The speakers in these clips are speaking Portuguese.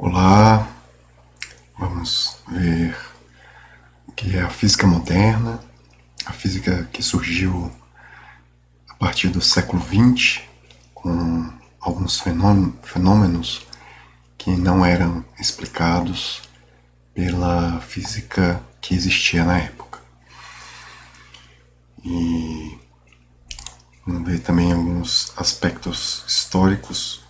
Olá, vamos ver o que é a física moderna, a física que surgiu a partir do século XX, com alguns fenômenos que não eram explicados pela física que existia na época. E vamos ver também alguns aspectos históricos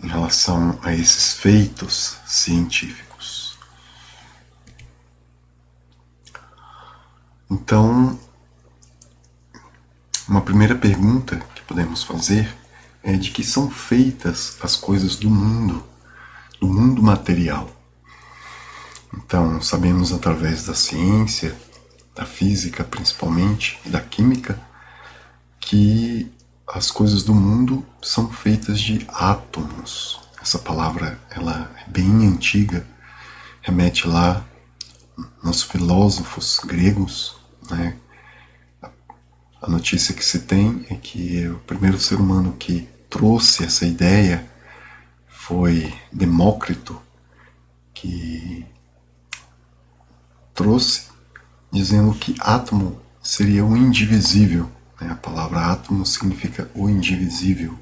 em relação a esses feitos científicos. Então, uma primeira pergunta que podemos fazer é de que são feitas as coisas do mundo material. Então, sabemos através da ciência, da física principalmente, e da química, que as coisas do mundo são feitas de átomos. Essa palavra ela é bem antiga, remete lá nos filósofos gregos, né? A notícia que se tem é que o primeiro ser humano que trouxe essa ideia foi Demócrito, que trouxe dizendo que átomo seria o indivisível. A palavra átomo significa o indivisível.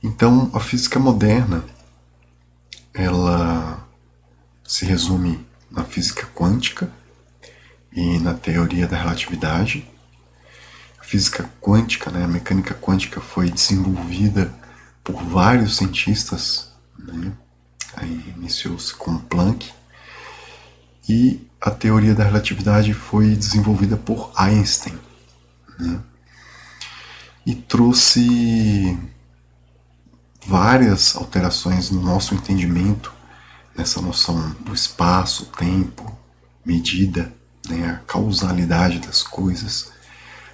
Então, a física moderna, ela se resume na física quântica e na teoria da relatividade. A física quântica, a mecânica quântica foi desenvolvida por vários cientistas, Aí iniciou-se com Planck, e a teoria da relatividade foi desenvolvida por Einstein, e trouxe várias alterações no nosso entendimento, nessa noção do espaço, tempo, medida, a causalidade das coisas,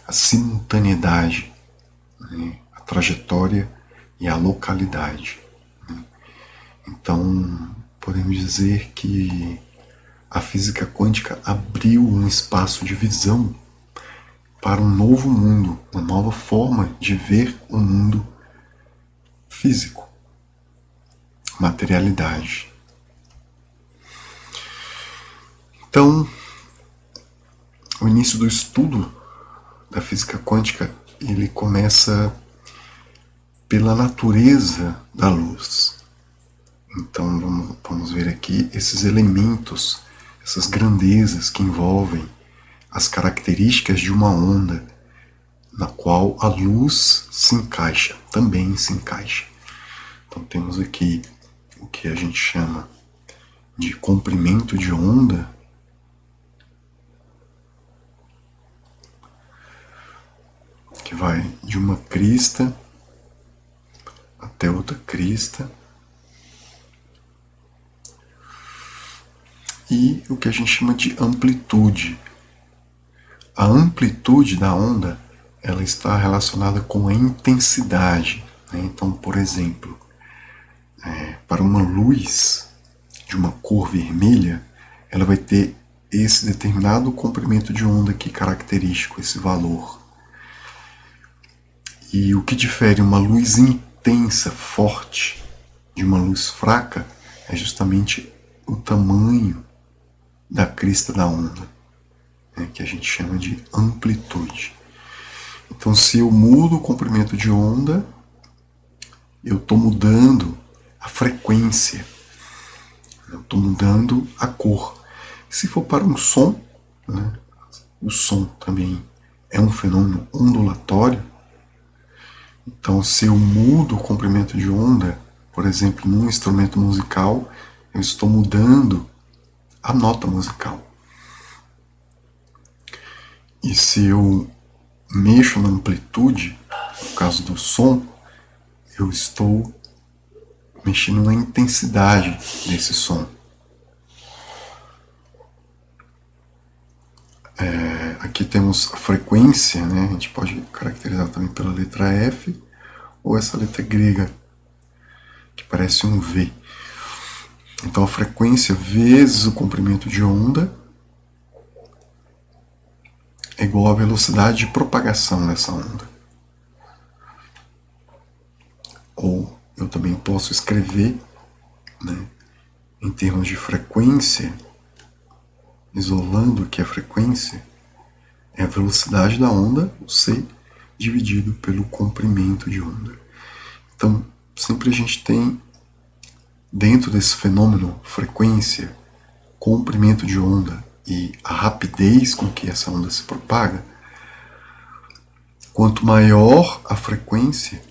a simultaneidade, a trajetória e a localidade. Então, podemos dizer que a física quântica abriu um espaço de visão para um novo mundo, uma nova forma de ver o mundo físico, materialidade. Então, o início do estudo da física quântica, ele começa pela natureza da luz. Então, vamos ver aqui esses elementos, essas grandezas que envolvem as características de uma onda, na qual a luz se encaixa, também se encaixa. Então temos aqui o que a gente chama de comprimento de onda, que vai de uma crista até outra crista, e o que a gente chama de amplitude. A amplitude da onda, ela está relacionada com a intensidade. Então, por exemplo, para uma luz de uma cor vermelha, ela vai ter esse determinado comprimento de onda aqui característico, esse valor. E o que difere uma luz intensa, forte, de uma luz fraca, é justamente o tamanho da crista da onda, que a gente chama de amplitude. Então, se eu mudo o comprimento de onda, eu estou mudando a frequência, eu estou mudando a cor. Se for para um som, o som também é um fenômeno ondulatório. Então, se eu mudo o comprimento de onda, por exemplo, num instrumento musical, eu estou mudando a nota musical. E se eu mexo na amplitude, no caso do som, eu estou mexendo na intensidade desse som. Aqui temos a frequência, a gente pode caracterizar também pela letra F, ou essa letra grega, que parece um V. Então a frequência vezes o comprimento de onda é igual à velocidade de propagação dessa onda. ou eu também posso escrever, né, em termos de frequência, isolando aqui a frequência, é a velocidade da onda, o c, dividido pelo comprimento de onda. Então, sempre a gente tem, dentro desse fenômeno, frequência, comprimento de onda e a rapidez com que essa onda se propaga, quanto maior a frequência,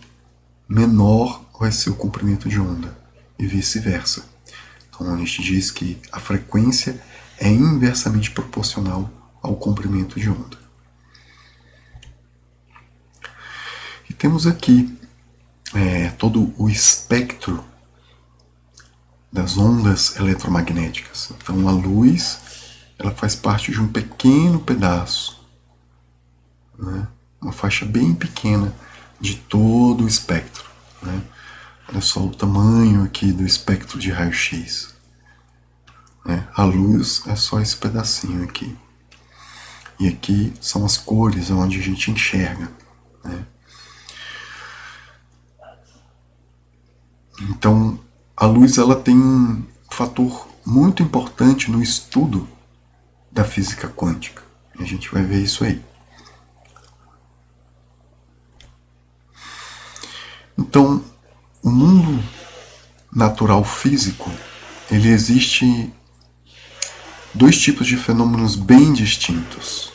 menor vai ser o comprimento de onda, e vice-versa. Então a gente diz que a frequência é inversamente proporcional ao comprimento de onda. E temos aqui todo o espectro das ondas eletromagnéticas. Então a luz, ela faz parte de um pequeno pedaço, né? Uma faixa bem pequena de todo o espectro, né? Olha só o tamanho aqui do espectro de raio-x, né? A luz é só esse pedacinho aqui. E aqui são as cores onde a gente enxerga, né? Então, a luz, ela tem um fator muito importante no estudo da física quântica. E a gente vai ver isso aí. Então, o mundo natural físico, ele existe dois tipos de fenômenos bem distintos.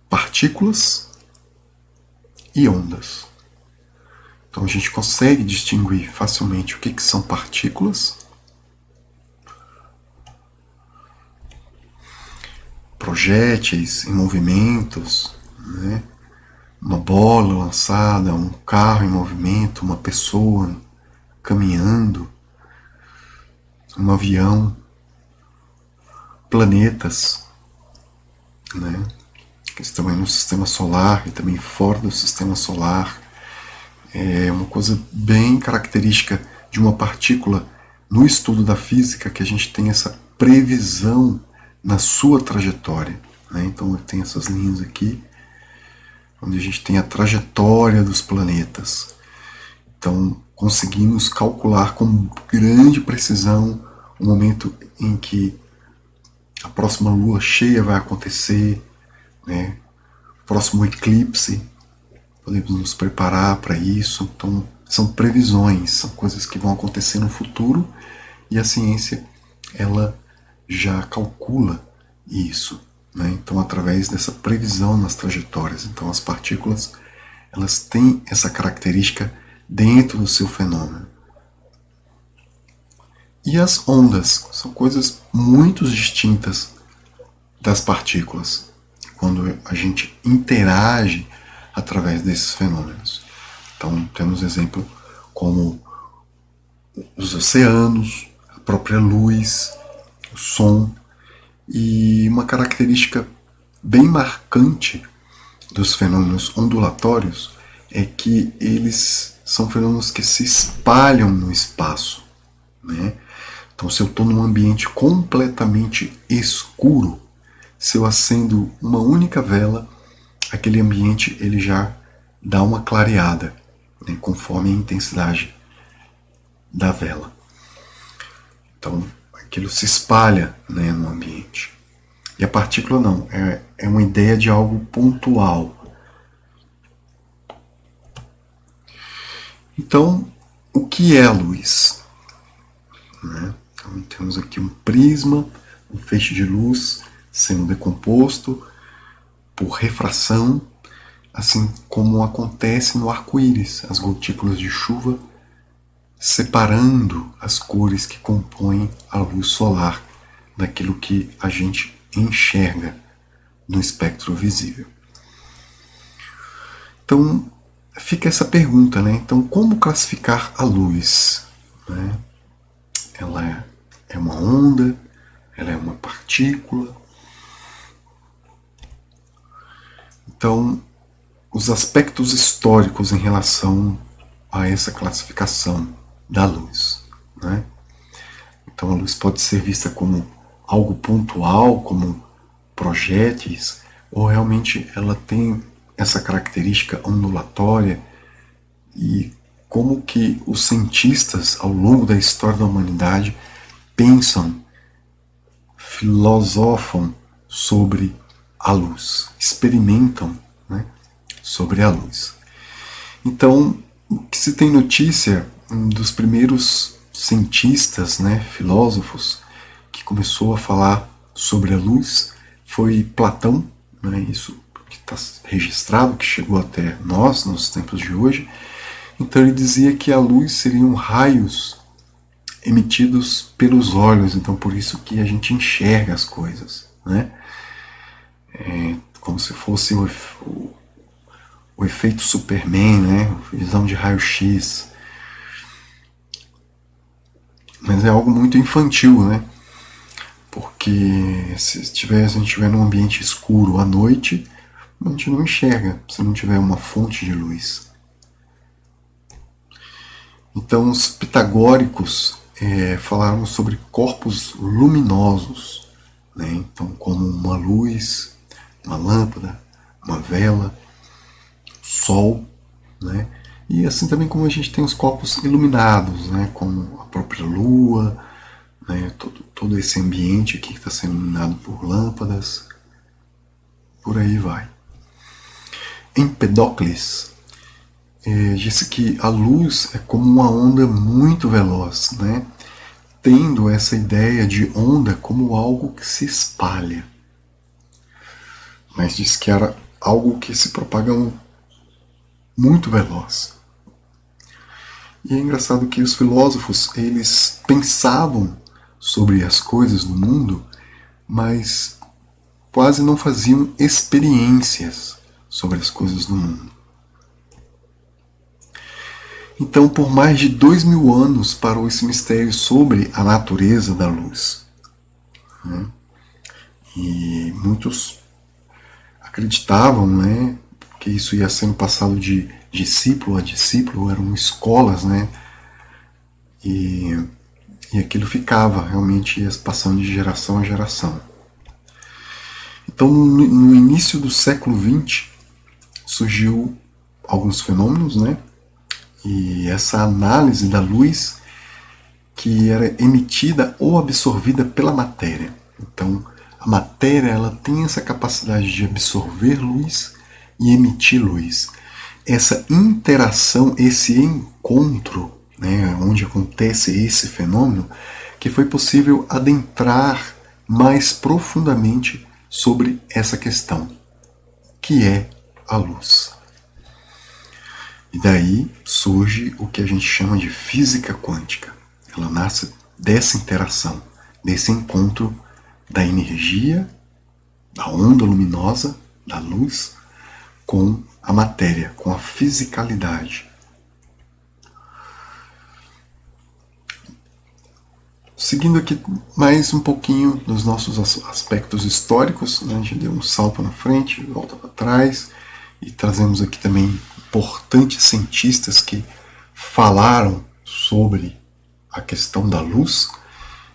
Partículas e ondas. Então a gente consegue distinguir facilmente o que são partículas, projéteis em movimentos, né? Uma bola lançada, um carro em movimento, uma pessoa caminhando, um avião, planetas, né, que estão aí no sistema solar e também fora do sistema solar. É uma coisa bem característica de uma partícula no estudo da física, que a gente tem essa previsão na sua trajetória, né? Então tem essas linhas aqui, onde a gente tem a trajetória dos planetas. Então conseguimos calcular com grande precisão o momento em que a próxima lua cheia vai acontecer, né? O próximo eclipse, podemos nos preparar para isso. Então são previsões, são coisas que vão acontecer no futuro, e a ciência, ela já calcula isso, né? Então através dessa previsão nas trajetórias. Então as partículas, elas têm essa característica dentro do seu fenômeno. E as ondas são coisas muito distintas das partículas, quando a gente interage através desses fenômenos. Então temos exemplo como os oceanos, a própria luz, o som, e uma característica bem marcante dos fenômenos ondulatórios é que eles são fenômenos que se espalham no espaço, né? Então, se eu estou num ambiente completamente escuro, se eu acendo uma única vela, aquele ambiente ele já dá uma clareada, né, conforme a intensidade da vela. Então, aquilo se espalha, né, no ambiente. E a partícula não, é uma ideia de algo pontual. Então, o que é a luz? Né? Então, temos aqui um prisma, um feixe de luz sendo decomposto por refração, assim como acontece no arco-íris, as gotículas de chuva separando as cores que compõem a luz solar daquilo que a gente enxerga no espectro visível. Então, fica essa pergunta, né? Então, como classificar a luz? Né? Ela é uma onda? Ela é uma partícula? Então, os aspectos históricos em relação a essa classificação da luz, né? Então a luz pode ser vista como algo pontual, como projéteis, ou realmente ela tem essa característica ondulatória e como que os cientistas, ao longo da história da humanidade, pensam, filosofam sobre a luz, experimentam, né, sobre a luz. Então, o que se tem notícia, um dos primeiros cientistas, né, filósofos, que começou a falar sobre a luz foi Platão, né, isso que está registrado, que chegou até nós nos tempos de hoje. Então ele dizia que a luz seriam raios emitidos pelos olhos, então por isso que a gente enxerga as coisas, né? Como se fosse o efeito Superman, né? Visão de raio-x. Mas é algo muito infantil, né? Porque se a gente estiver num ambiente escuro à noite, a gente não enxerga se não tiver uma fonte de luz. Então os pitagóricos falaram sobre corpos luminosos, né? Então como uma luz, uma lâmpada, uma vela, sol, né? E assim também como a gente tem os corpos iluminados, né? Como a própria lua, né? Todo esse ambiente aqui que está sendo iluminado por lâmpadas, por aí vai. Empedocles disse que a luz é como uma onda muito veloz, né? Tendo essa ideia de onda como algo que se espalha. Mas disse que era algo que se propaga muito veloz. E é engraçado que os filósofos, eles pensavam sobre as coisas do mundo, mas quase não faziam experiências sobre as coisas do mundo. Então, por mais de 2000 anos parou esse mistério sobre a natureza da luz. Né? E muitos acreditavam, né, que isso ia sendo passado de discípulo a discípulo, eram escolas, né? E aquilo ficava, realmente ia passando de geração a geração. Então, no início do século XX, surgiu alguns fenômenos, né? E essa análise da luz que era emitida ou absorvida pela matéria. Então, a matéria ela tem essa capacidade de absorver luz e emitir luz. Essa interação, esse encontro, né, onde acontece esse fenômeno, que foi possível adentrar mais profundamente sobre essa questão, que é a luz. E daí surge o que a gente chama de física quântica. Ela nasce dessa interação, desse encontro da energia, da onda luminosa, da luz, com a matéria, com a fisicalidade. Seguindo aqui mais um pouquinho dos nossos aspectos históricos, né? A gente deu um salto na frente, volta para trás, e trazemos aqui também importantes cientistas que falaram sobre a questão da luz.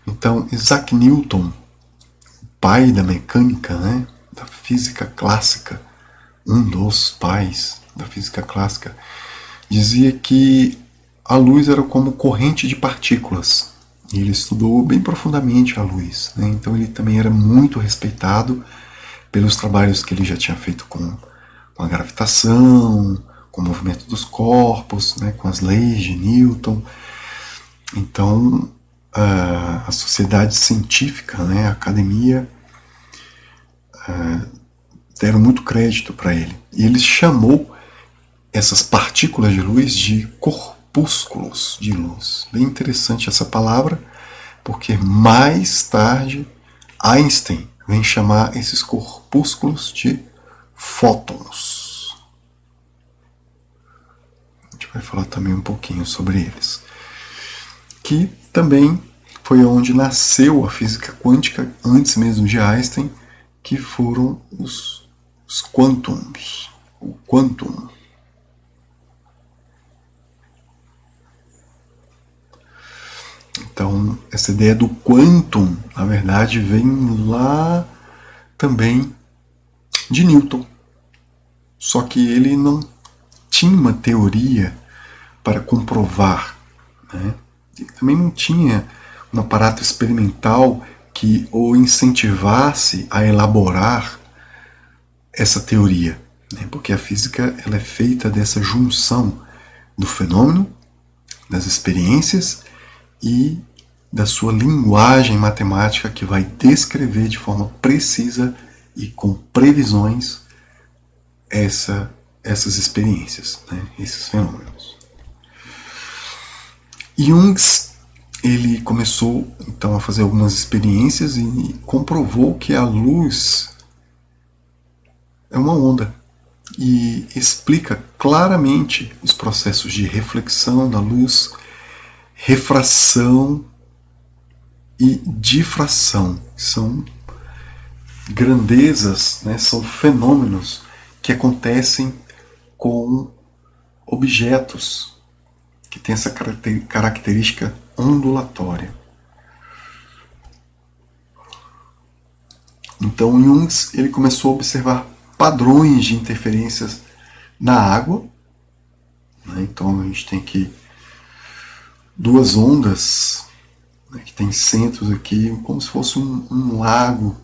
Então, Isaac Newton, pai da mecânica, né? Da física clássica, um dos pais da física clássica, dizia que a luz era como corrente de partículas. E ele estudou bem profundamente a luz, né? Então ele também era muito respeitado pelos trabalhos que ele já tinha feito com a gravitação, com o movimento dos corpos, né? Com as leis de Newton. Então a sociedade científica, né? A academia, deram muito crédito para ele. E ele chamou essas partículas de luz de corpúsculos de luz. Bem interessante essa palavra, porque mais tarde Einstein vem chamar esses corpúsculos de fótons. A gente vai falar também um pouquinho sobre eles. Que também foi onde nasceu a física quântica, antes mesmo de Einstein, que foram os quântons. O quantum. Então, essa ideia do quantum, na verdade, vem lá também de Newton. Só que ele não tinha uma teoria para comprovar, né? Ele também não tinha um aparato experimental que o incentivasse a elaborar essa teoria, né? Porque a física ela é feita dessa junção do fenômeno, das experiências e da sua linguagem matemática que vai descrever de forma precisa e com previsões essas experiências, né? Esses fenômenos. Jung ele começou então a fazer algumas experiências e comprovou que a luz é uma onda e explica claramente os processos de reflexão da luz, refração e difração. São grandezas, né? São fenômenos que acontecem com objetos que têm essa característica ondulatória. Então Jung ele começou a observar padrões de interferências na água, né? Então a gente tem aqui duas ondas, né, que tem centros aqui, como se fosse um lago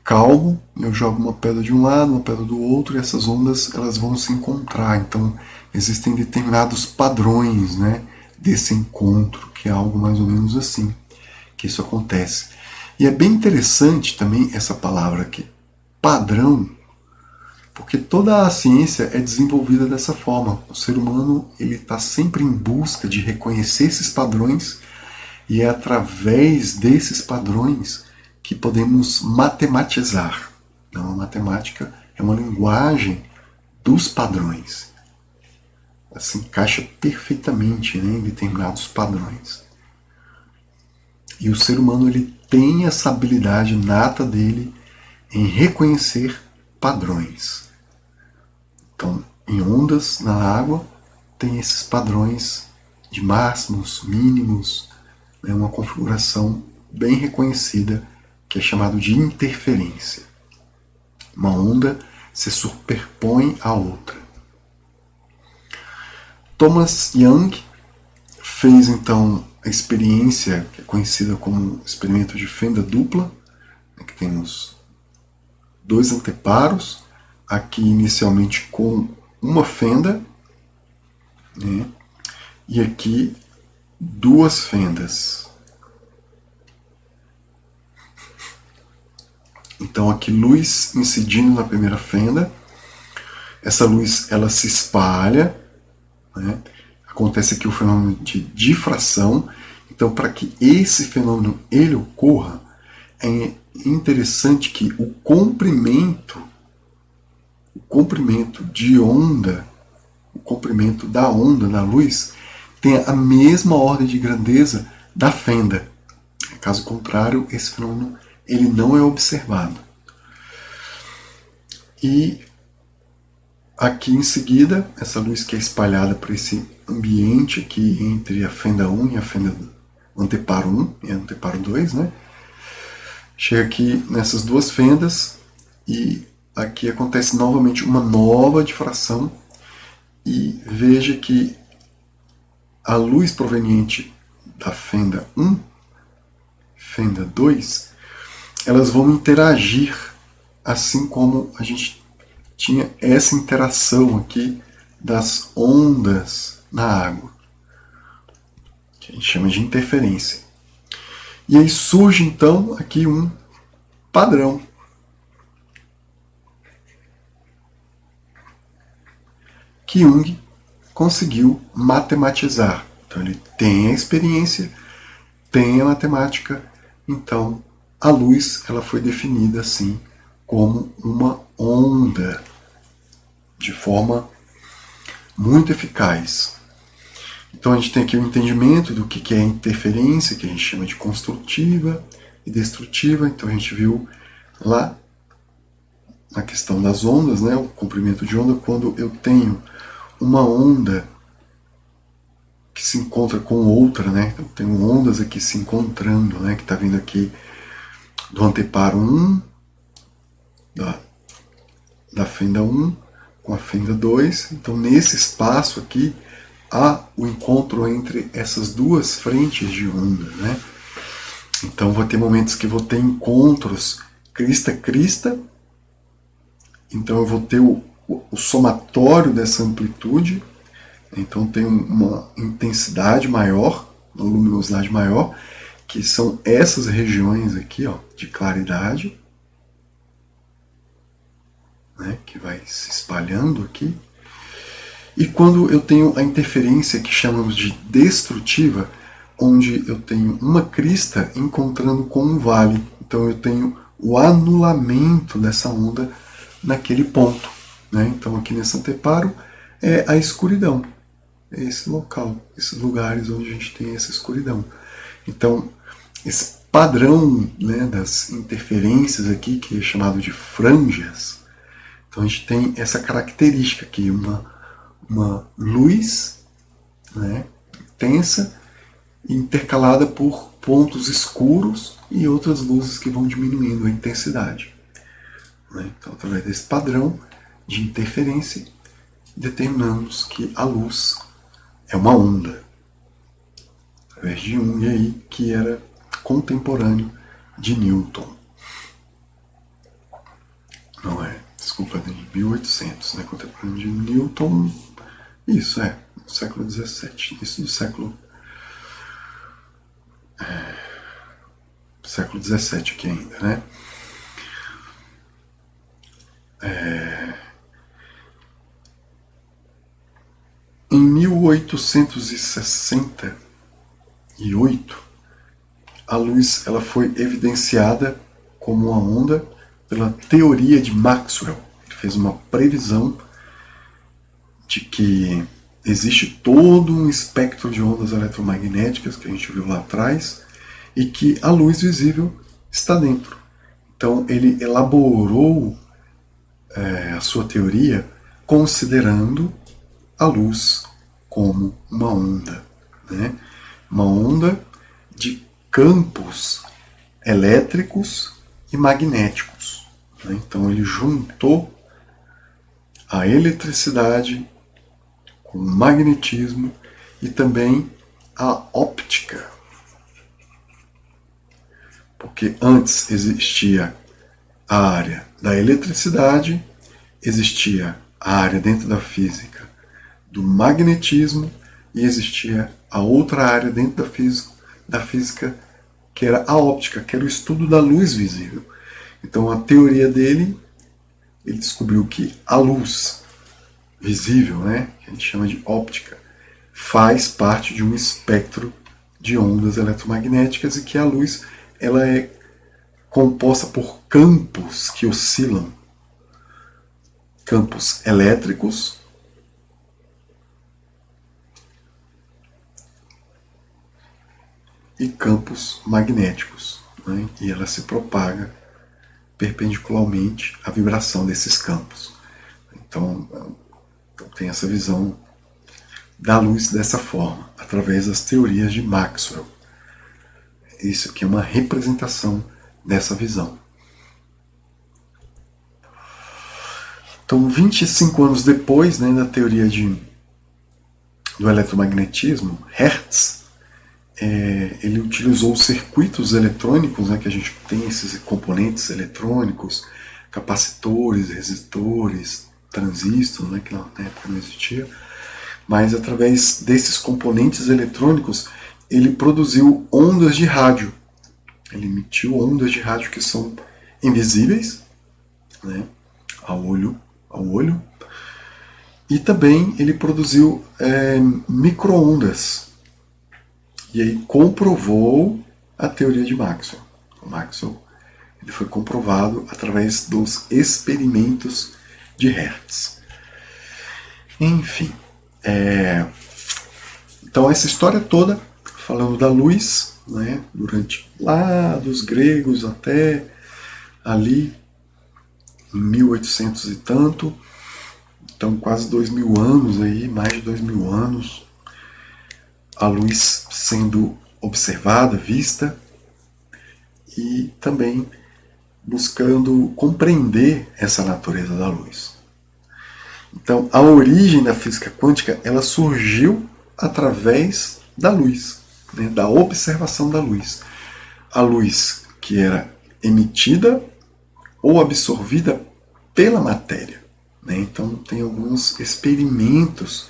calmo. Eu jogo uma pedra de um lado, uma pedra do outro, e essas ondas elas vão se encontrar. Então existem determinados padrões, né, desse encontro, que é algo mais ou menos assim que isso acontece. E é bem interessante também essa palavra aqui, padrão, porque toda a ciência é desenvolvida dessa forma. O ser humano ele está sempre em busca de reconhecer esses padrões, e é através desses padrões que podemos matematizar. Então, a matemática é uma linguagem dos padrões. Ela se encaixa perfeitamente, né, em determinados padrões. E o ser humano ele tem essa habilidade nata dele em reconhecer padrões. Então, em ondas na água, tem esses padrões de máximos, mínimos, né, uma configuração bem reconhecida que é chamado de interferência. Uma onda se superpõe à outra. Thomas Young fez então a experiência que é conhecida como experimento de fenda dupla, né, que temos dois anteparos, aqui inicialmente com uma fenda, né, e aqui duas fendas. Então aqui luz incidindo na primeira fenda, essa luz ela se espalha, né? Acontece aqui o fenômeno de difração. Então para que esse fenômeno ele ocorra, é interessante que o comprimento de onda, o comprimento da onda da luz tenha a mesma ordem de grandeza da fenda. Caso contrário, esse fenômeno ele não é observado. E aqui em seguida, essa luz que é espalhada por esse ambiente aqui entre a fenda 1 e a fenda anteparo 1 e anteparo 2, né? Chega aqui nessas duas fendas e aqui acontece novamente uma nova difração, e veja que a luz proveniente da fenda 1, fenda 2, elas vão interagir, assim como a gente tinha essa interação aqui das ondas na água, que a gente chama de interferência. E aí surge então aqui um padrão. Que Jung conseguiu matematizar. Então ele tem a experiência, tem a matemática, então a luz ela foi definida assim como uma onda, de forma muito eficaz. Então a gente tem aqui o entendimento do que é interferência, que a gente chama de construtiva e destrutiva. Então a gente viu lá na questão das ondas, né, o comprimento de onda, quando eu tenho uma onda que se encontra com outra, né? Eu tenho ondas aqui se encontrando, né? Que está vindo aqui do anteparo 1, da fenda 1, com a fenda 2. Então, nesse espaço aqui, há o encontro entre essas duas frentes de onda, né? Então, vou ter momentos que vou ter encontros crista-crista. Então, eu vou ter o somatório dessa amplitude. Então, tem uma intensidade maior, uma luminosidade maior, que são essas regiões aqui, ó, de claridade, né, que vai se espalhando aqui. E quando eu tenho a interferência que chamamos de destrutiva, onde eu tenho uma crista encontrando com um vale. Então eu tenho o anulamento dessa onda naquele ponto, né? Então aqui nesse anteparo é a escuridão, é esse local, esses lugares onde a gente tem essa escuridão. Então esse padrão, né, das interferências aqui, que é chamado de franjas, então a gente tem essa característica aqui, uma luz, né, intensa, intercalada por pontos escuros e outras luzes que vão diminuindo a intensidade, né? Então, através desse padrão de interferência, determinamos que a luz é uma onda, através de Jung aí, que era contemporâneo de Newton. Não é, desculpa, de 1800, né? Contemporâneo de Newton. Isso, no século XVII, início do século XVII aqui ainda, né? Em 1868, a luz ela foi evidenciada como uma onda pela teoria de Maxwell. Ele fez uma previsão de que existe todo um espectro de ondas eletromagnéticas que a gente viu lá atrás e que a luz visível está dentro. Então ele elaborou a sua teoria considerando a luz como uma onda, né? Uma onda de campos elétricos e magnéticos, né? Então ele juntou a eletricidade com o magnetismo e também a óptica. Porque antes existia a área da eletricidade, existia a área dentro da física do magnetismo e existia a outra área dentro da física que era a óptica, que era o estudo da luz visível. Então a teoria dele, ele descobriu que a luz visível, né, que a gente chama de óptica, faz parte de um espectro de ondas eletromagnéticas e que a luz ela é composta por campos que oscilam, campos elétricos e campos magnéticos, né? E ela se propaga perpendicularmente à vibração desses campos. Então tem essa visão da luz dessa forma, através das teorias de Maxwell. Isso aqui é uma representação dessa visão. Então, 25 anos depois, né, da teoria do eletromagnetismo, Hertz, ele utilizou os circuitos eletrônicos, né, que a gente tem esses componentes eletrônicos, capacitores, resistores, transistores, né, que na época não existia, mas através desses componentes eletrônicos ele produziu ondas de rádio. Ele emitiu ondas de rádio que são invisíveis, né, ao olho, e também ele produziu micro-ondas. E aí comprovou a teoria de Maxwell. O Maxwell ele foi comprovado através dos experimentos de Hertz. Enfim, então essa história toda, falando da luz, né, durante lá dos gregos até ali em 1800 e tanto, então quase 2000 anos aí, mais de 2000 anos, a luz sendo observada, vista, e também buscando compreender essa natureza da luz. Então, a origem da física quântica, ela surgiu através da luz, né, da observação da luz. A luz que era emitida ou absorvida pela matéria, né? Então, tem alguns experimentos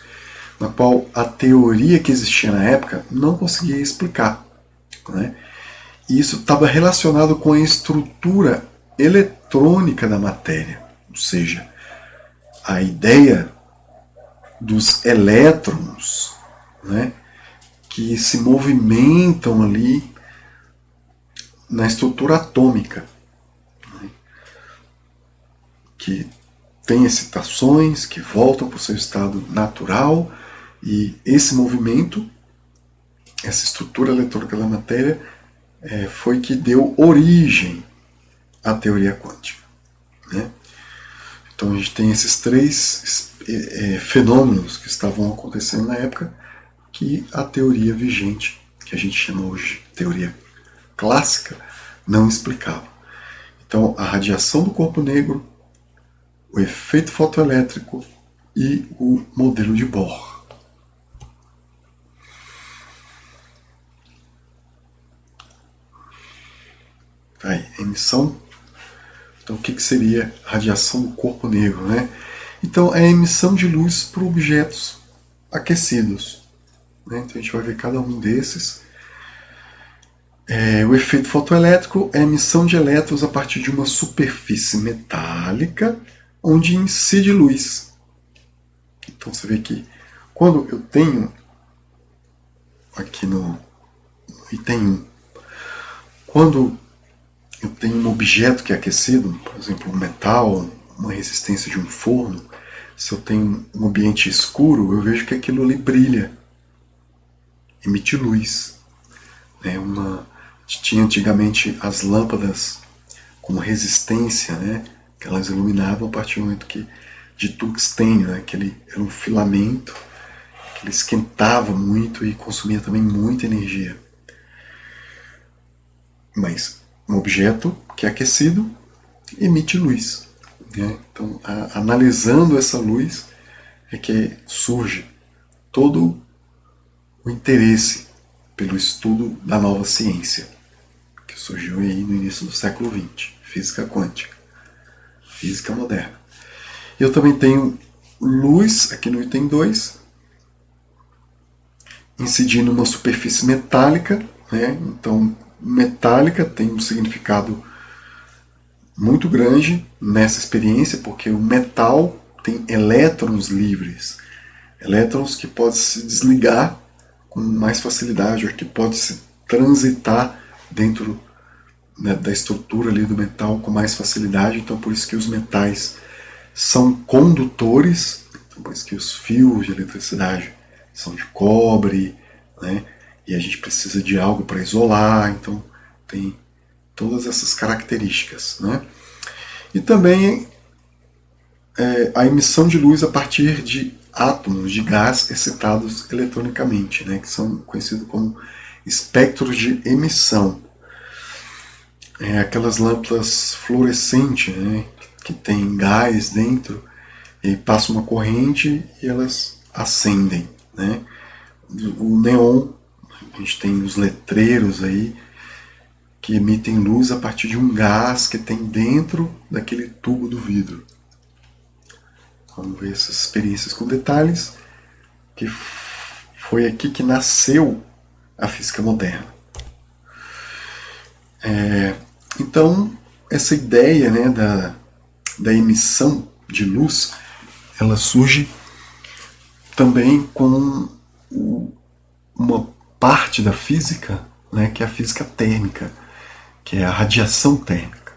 na qual a teoria que existia na época não conseguia explicar, né? E isso estava relacionado com a estrutura eletrônica da matéria, ou seja, a ideia dos elétrons, né, que se movimentam ali na estrutura atômica, né, que tem excitações, que voltam para o seu estado natural, e esse movimento, essa estrutura eletrônica da matéria, foi que deu origem à teoria quântica, né? Então a gente tem esses três fenômenos que estavam acontecendo na época que a teoria vigente, que a gente chama hoje de teoria clássica, não explicava. Então a radiação do corpo negro, o efeito fotoelétrico e o modelo de Bohr. Aí, emissão. Então, o que seria radiação do corpo negro, né? Então, é a emissão de luz por objetos aquecidos, né? Então, a gente vai ver cada um desses. O efeito fotoelétrico é a emissão de elétrons a partir de uma superfície metálica onde incide luz. Então, você vê que quando eu tenho aqui no item 1, quando eu tenho um objeto que é aquecido, por exemplo, um metal, uma resistência de um forno, se eu tenho um ambiente escuro, eu vejo que aquilo ali brilha, emite luz. Tinha antigamente as lâmpadas com resistência, né, que elas iluminavam a partir do momento de tungstênio, né, que ele era um filamento, que ele esquentava muito e consumia também muita energia. Mas um objeto que é aquecido emite luz, né? Então, analisando essa luz é que surge todo o interesse pelo estudo da nova ciência, que surgiu aí no início do século XX, física quântica, física moderna. Eu também tenho luz aqui no item 2, incidindo numa superfície metálica, né? Então, metálica tem um significado muito grande nessa experiência, porque o metal tem elétrons livres, elétrons que podem se desligar com mais facilidade, ou que podem se transitar dentro, né, da estrutura ali do metal com mais facilidade. Então, por isso que os metais são condutores, então, por isso que os fios de eletricidade são de cobre, né? E a gente precisa de algo para isolar, então tem todas essas características, né? E também a emissão de luz a partir de átomos de gás excitados eletronicamente, né, que são conhecidos como espectros de emissão. Aquelas lâmpadas fluorescentes, né, que tem gás dentro, e passa uma corrente e elas acendem, né? O neon, a gente tem os letreiros aí que emitem luz a partir de um gás que tem dentro daquele tubo do vidro. Vamos ver essas experiências com detalhes, que foi aqui que nasceu a física moderna. Então, essa ideia, né, da emissão de luz, ela surge também com uma parte da física, né, que é a física térmica, que é a radiação térmica.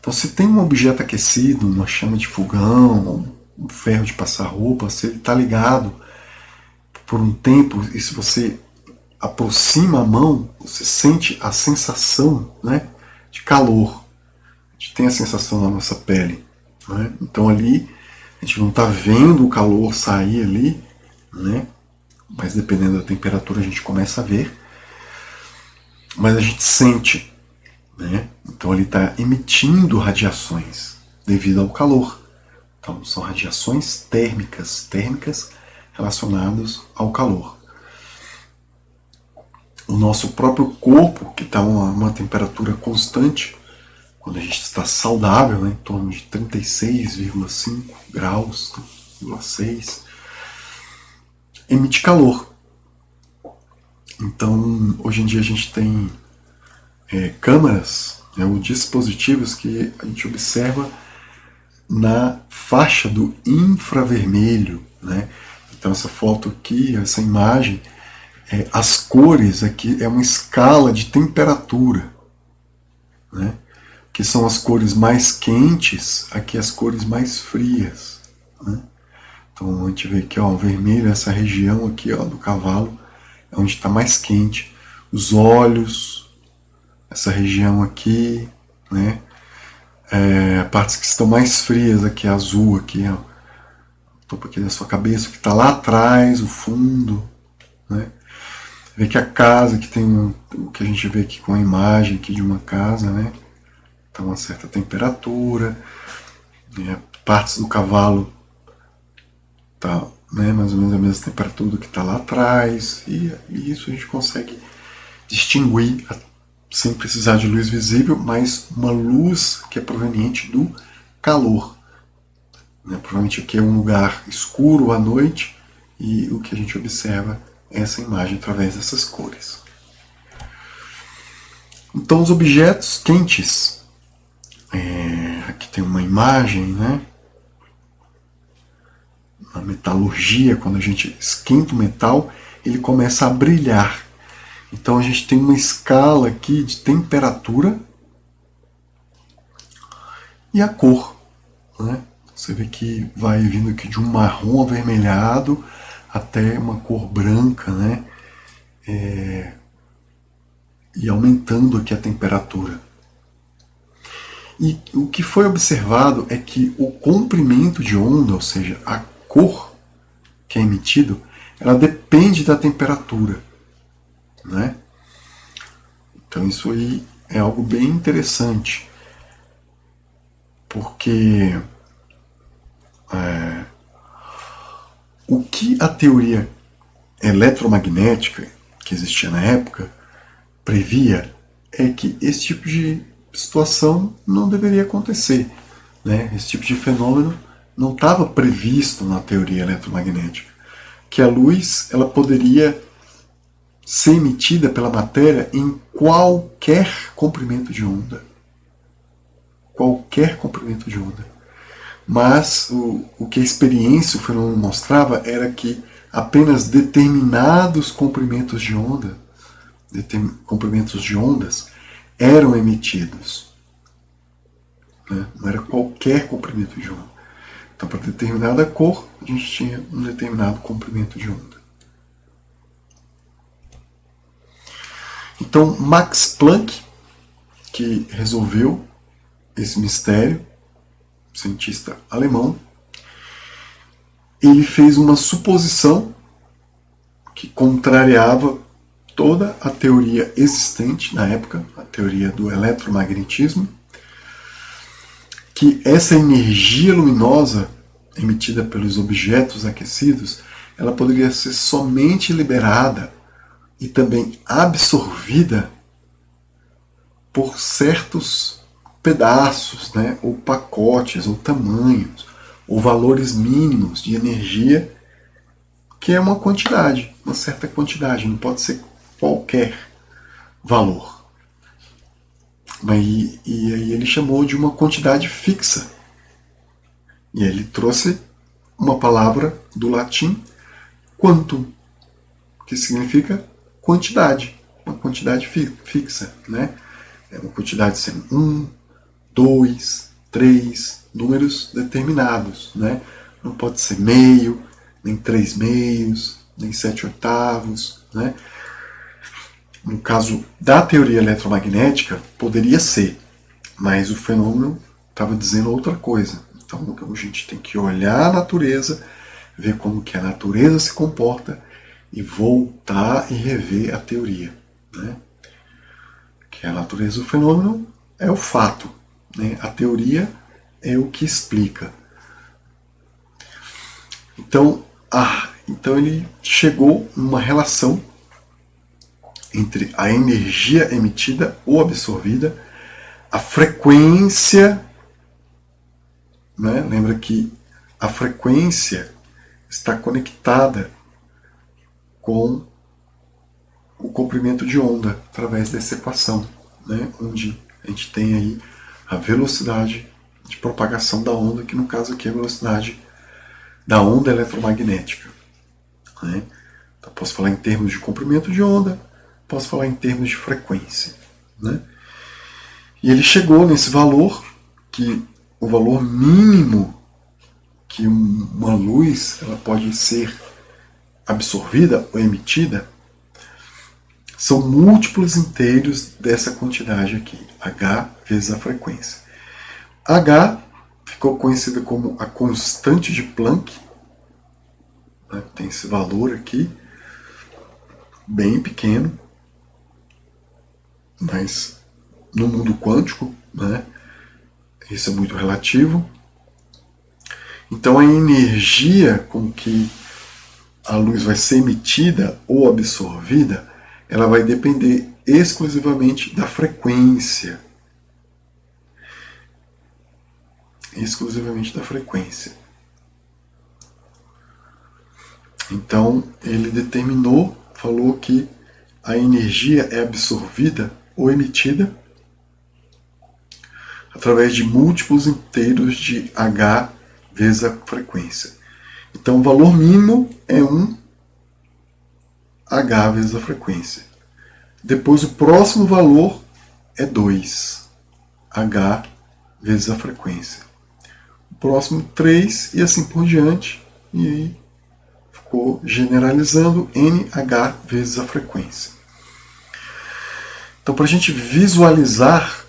Então, se tem um objeto aquecido, uma chama de fogão, um ferro de passar roupa, se ele está ligado por um tempo, e se você aproxima a mão, você sente a sensação, né, de calor. A gente tem a sensação na nossa pele, né? Então ali a gente não está vendo o calor sair ali, né? Mas dependendo da temperatura a gente começa a ver, mas a gente sente, né? Então ele está emitindo radiações devido ao calor. Então, são radiações térmicas relacionadas ao calor. O nosso próprio corpo, que está a uma temperatura constante, quando a gente está saudável, né, em torno de 36,5 graus, 6, emite calor. Então, hoje em dia a gente tem câmeras, ou dispositivos que a gente observa na faixa do infravermelho, né? Então essa foto aqui, essa imagem, as cores aqui é uma escala de temperatura, né? Que são as cores mais quentes, aqui as cores mais frias, né? Então a gente vê aqui, ó, o vermelho, essa região aqui, ó, do cavalo, é onde está mais quente. Os olhos, essa região aqui, né? Partes que estão mais frias aqui, azul aqui, ó, o topo aqui da sua cabeça, que está lá atrás, o fundo, né? Vê que a casa, que tem o que a gente vê aqui com a imagem aqui de uma casa, né? Tá uma certa temperatura, né? Partes do cavalo tá, né, mais ou menos a mesma temperatura do que está lá atrás, e isso a gente consegue distinguir sem precisar de luz visível, mas uma luz que é proveniente do calor. Né? Provavelmente aqui é um lugar escuro à noite, e o que a gente observa é essa imagem através dessas cores. Então os objetos quentes, aqui tem uma imagem, né? Na metalurgia, quando a gente esquenta o metal, ele começa a brilhar. Então a gente tem uma escala aqui de temperatura e a cor, né? Você vê que vai vindo aqui de um marrom avermelhado até uma cor branca, né? E aumentando aqui a temperatura. E o que foi observado é que o comprimento de onda, ou seja, a cor que é emitido, ela depende da temperatura, né? Então isso aí é algo bem interessante, porque o que a teoria eletromagnética que existia na época previa é que esse tipo de situação não deveria acontecer, né? Esse tipo de fenômeno não estava previsto na teoria eletromagnética, que a luz ela poderia ser emitida pela matéria em qualquer comprimento de onda. Qualquer comprimento de onda. Mas o que a experiência, o fenômeno mostrava era que apenas determinados comprimentos de onda, comprimentos de ondas, eram emitidos. Né? Não era qualquer comprimento de onda. Então, para determinada cor, a gente tinha um determinado comprimento de onda. Então, Max Planck, que resolveu esse mistério, cientista alemão, ele fez uma suposição que contrariava toda a teoria existente na época, a teoria do eletromagnetismo, que essa energia luminosa emitida pelos objetos aquecidos, ela poderia ser somente liberada e também absorvida por certos pedaços, né, ou pacotes, ou tamanhos, ou valores mínimos de energia, que é uma quantidade, uma certa quantidade, não pode ser qualquer valor. E aí ele chamou de uma quantidade fixa. E aí ele trouxe uma palavra do latim, quantum, que significa quantidade, uma quantidade fixa, né? É uma quantidade sendo 1, 2, 3, números determinados, né? Não pode ser meio, nem 3 meios, nem 7 oitavos, né? No caso da teoria eletromagnética, poderia ser, mas o fenômeno estava dizendo outra coisa. Então a gente tem que olhar a natureza, ver como que a natureza se comporta e voltar e rever a teoria, né? Que a natureza do fenômeno é o fato, né? A teoria é o que explica. Então ele chegou numa relação entre a energia emitida ou absorvida, a frequência, né? Lembra que a frequência está conectada com o comprimento de onda através dessa equação, né? Onde a gente tem aí a velocidade de propagação da onda, que no caso aqui é a velocidade da onda eletromagnética, né? Então, posso falar em termos de comprimento de onda, posso falar em termos de frequência, né? E ele chegou nesse valor, que o valor mínimo que uma luz ela pode ser absorvida ou emitida são múltiplos inteiros dessa quantidade aqui, H vezes a frequência. H ficou conhecida como a constante de Planck, né? Tem esse valor aqui, bem pequeno, mas no mundo quântico, né, isso é muito relativo. Então a energia com que a luz vai ser emitida ou absorvida, ela vai depender exclusivamente da frequência. Exclusivamente da frequência. Então ele determinou, falou que a energia é absorvida ou emitida através de múltiplos inteiros de H vezes a frequência. Então o valor mínimo é 1 H vezes a frequência. Depois o próximo valor é 2 H vezes a frequência. O próximo 3 e assim por diante. E aí ficou generalizando NH vezes a frequência. Então, para a gente visualizar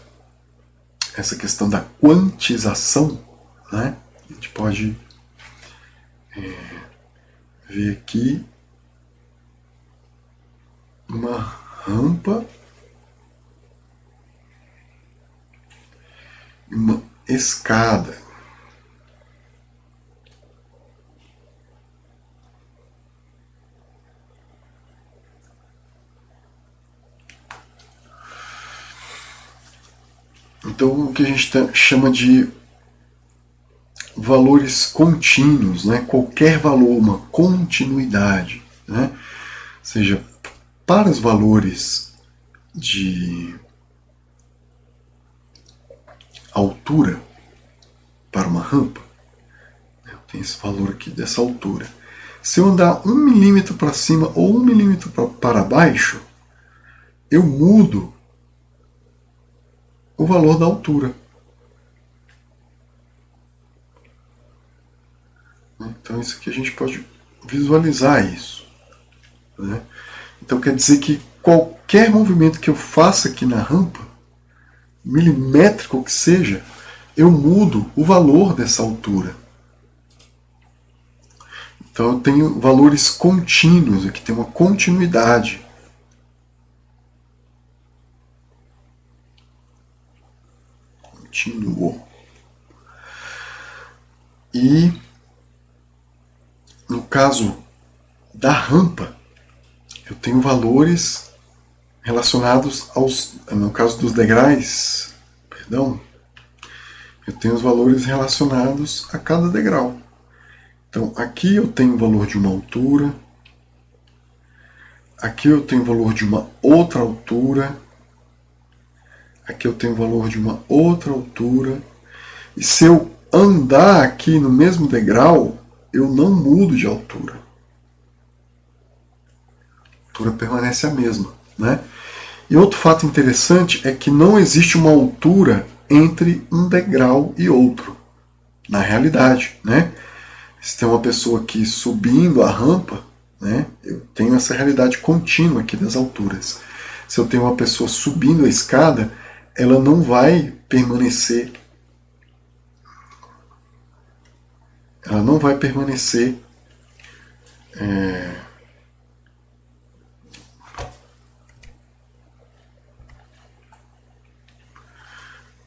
essa questão da quantização, né, a gente pode ver aqui uma rampa e uma escada. Então, o que a gente chama de valores contínuos, né? Qualquer valor, uma continuidade, né? Ou seja, para os valores de altura, para uma rampa, eu tenho esse valor aqui dessa altura. Se eu andar 1 milímetro para cima ou 1 milímetro para baixo, eu mudo o valor da altura. Então isso aqui a gente pode visualizar isso, né? Então quer dizer que qualquer movimento que eu faça aqui na rampa, milimétrico que seja, eu mudo o valor dessa altura. Então eu tenho valores contínuos, aqui tem uma continuidade. Continuo. E no caso da rampa, eu tenho valores relacionados aos, no caso dos degraus, perdão, eu tenho os valores relacionados a cada degrau. Então aqui eu tenho o valor de uma altura, aqui eu tenho o valor de uma outra altura, aqui eu tenho o valor de uma outra altura, e se eu andar aqui no mesmo degrau, eu não mudo de altura. A altura permanece a mesma, né? E outro fato interessante é que não existe uma altura entre um degrau e outro, na realidade, né? Se tem uma pessoa aqui subindo a rampa, né, eu tenho essa realidade contínua aqui das alturas. Se eu tenho uma pessoa subindo a escada, ela não vai permanecer,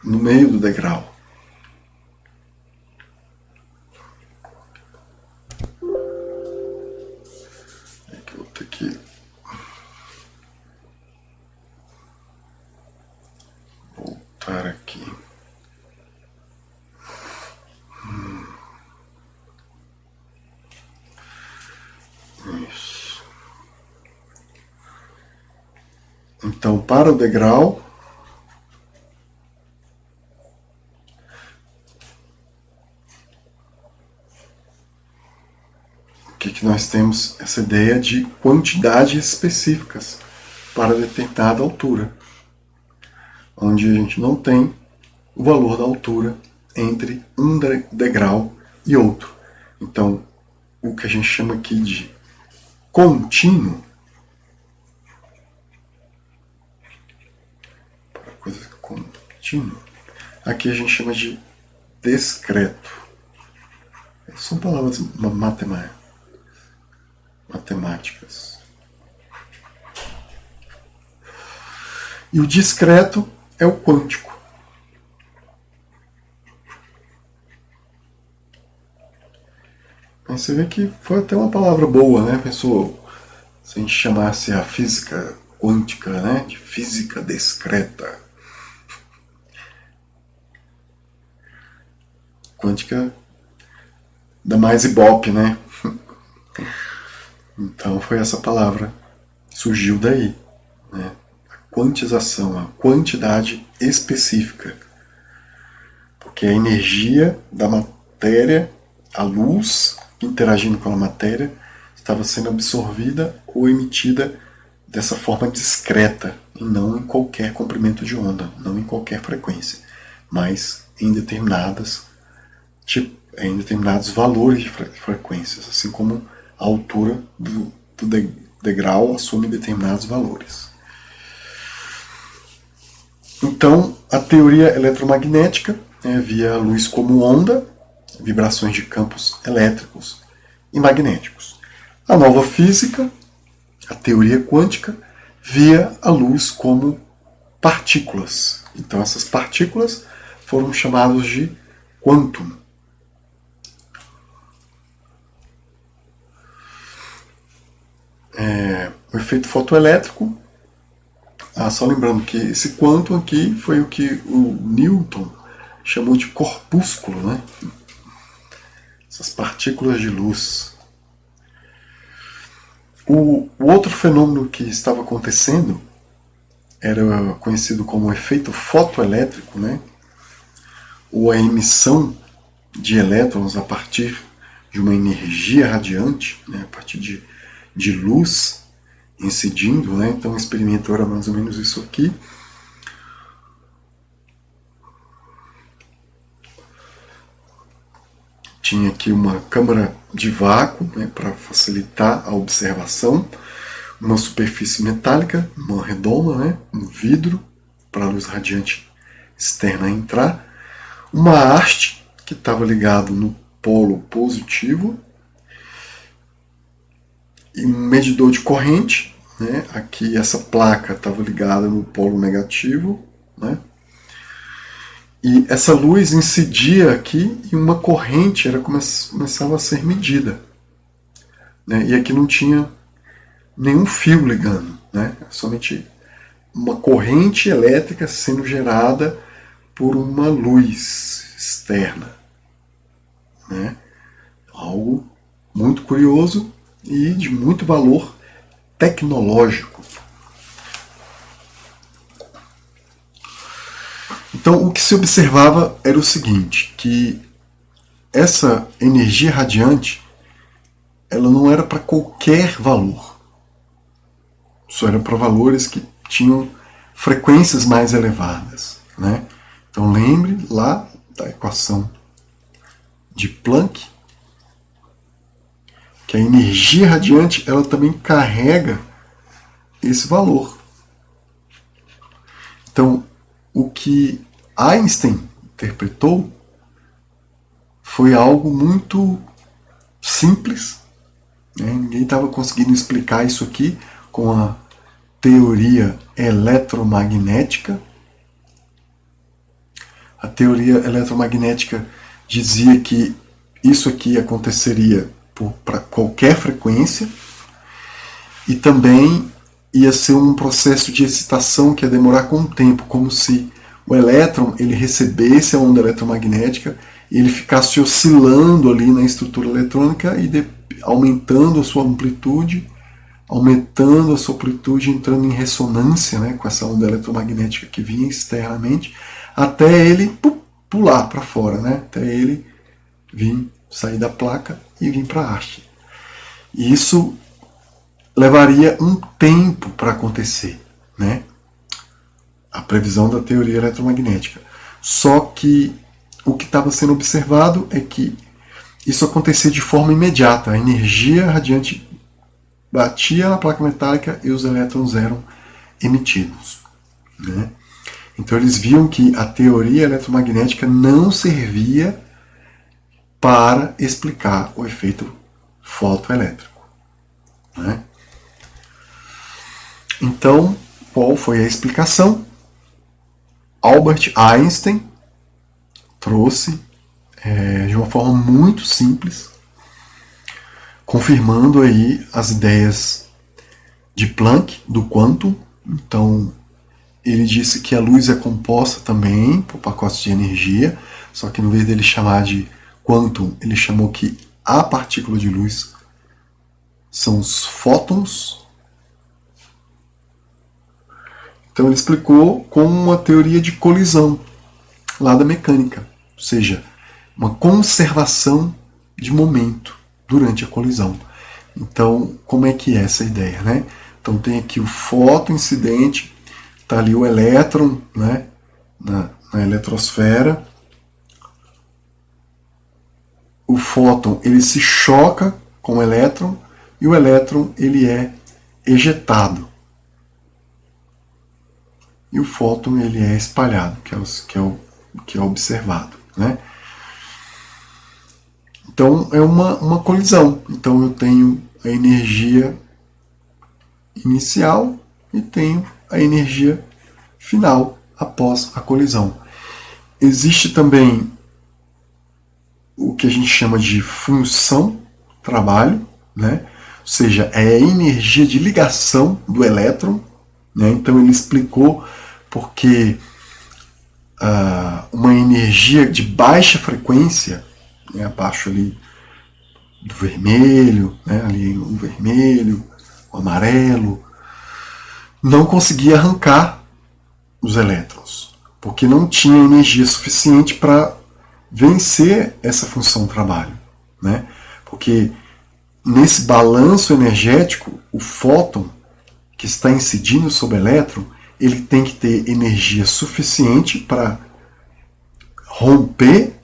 no meio do degrau. aqui. Voltar aqui. Isso. Então, para o degrau, o que nós temos? Essa ideia de quantidades específicas para determinada altura, onde a gente não tem o valor da altura entre um degrau e outro. Então, o que a gente chama aqui de contínuo, para coisa contínua, aqui a gente chama de discreto. São palavras matemáticas. E o discreto é o quântico. Mas você vê que foi até uma palavra boa, né? Pensou, se a gente chamasse a física quântica, né, de física discreta. Quântica dá mais ibope, né? Então foi essa palavra que surgiu daí, né? A quantização, a quantidade específica. Porque a energia da matéria, a luz interagindo com a matéria, estava sendo absorvida ou emitida dessa forma discreta, e não em qualquer comprimento de onda, não em qualquer frequência, mas em determinados valores de frequências, assim como a altura do degrau assume determinados valores. Então, a teoria eletromagnética via a luz como onda, vibrações de campos elétricos e magnéticos. A nova física, a teoria quântica, via a luz como partículas. Então, essas partículas foram chamadas de quantum. O efeito fotoelétrico, só lembrando que esse quantum aqui foi o que o Newton chamou de corpúsculo, né? Essas partículas de luz. O outro fenômeno que estava acontecendo era conhecido como efeito fotoelétrico, né? Ou a emissão de elétrons a partir de uma energia radiante, né? A partir de luz incidindo, né? Então o experimento era mais ou menos isso aqui. Tinha aqui uma câmara de vácuo, né, para facilitar a observação, uma superfície metálica, uma redoma, né, um vidro para a luz radiante externa entrar, uma haste que estava ligada no polo positivo, e um medidor de corrente, né, aqui essa placa estava ligada no polo negativo, né, e essa luz incidia aqui e uma corrente começava a ser medida, né, e aqui não tinha nenhum fio ligando, né, somente uma corrente elétrica sendo gerada por uma luz externa, né, algo muito curioso e de muito valor tecnológico. Então, o que se observava era o seguinte, que essa energia radiante, ela não era para qualquer valor. Só era para valores que tinham frequências mais elevadas, né? Então, lembre lá da equação de Planck, que a energia radiante ela também carrega esse valor. Então, o que Einstein interpretou foi algo muito simples, né? Ninguém estava conseguindo explicar isso aqui com a teoria eletromagnética. A teoria eletromagnética dizia que isso aqui aconteceria para qualquer frequência, e também ia ser um processo de excitação que ia demorar com o tempo, como se o elétron ele recebesse a onda eletromagnética e ele ficasse oscilando ali na estrutura eletrônica e aumentando a sua amplitude, entrando em ressonância, né, com essa onda eletromagnética que vinha externamente, até ele pular para fora, né, até ele sair da placa e vir para a haste. E isso levaria um tempo para acontecer, né? A previsão da teoria eletromagnética. Só que o que estava sendo observado é que isso acontecia de forma imediata. A energia radiante batia na placa metálica e os elétrons eram emitidos, né? Então eles viam que a teoria eletromagnética não servia para explicar o efeito fotoelétrico, né? Então, qual foi a explicação? Albert Einstein trouxe de uma forma muito simples, confirmando aí as ideias de Planck do quantum. Então, ele disse que a luz é composta também por pacotes de energia, só que no vez dele chamar de quantum, ele chamou que a partícula de luz são os fótons. Então ele explicou com uma teoria de colisão lá da mecânica, ou seja, uma conservação de momento durante a colisão. Então, como é que é essa ideia, né? Então tem aqui o fóton incidente, está ali o elétron, né, na eletrosfera. O fóton ele se choca com o elétron e o elétron ele é ejetado. E o fóton ele é espalhado, que é observado, né? Então é uma colisão. Então eu tenho a energia inicial e tenho a energia final após a colisão. Existe também o que a gente chama de função trabalho, né? Ou seja, é a energia de ligação do elétron, né? Então ele explicou porque uma energia de baixa frequência, né, abaixo ali do vermelho, né, ali o vermelho, o amarelo, não conseguia arrancar os elétrons, porque não tinha energia suficiente para vencer essa função trabalho, né? Porque nesse balanço energético, o fóton que está incidindo sobre o elétron, ele tem que ter energia suficiente para romper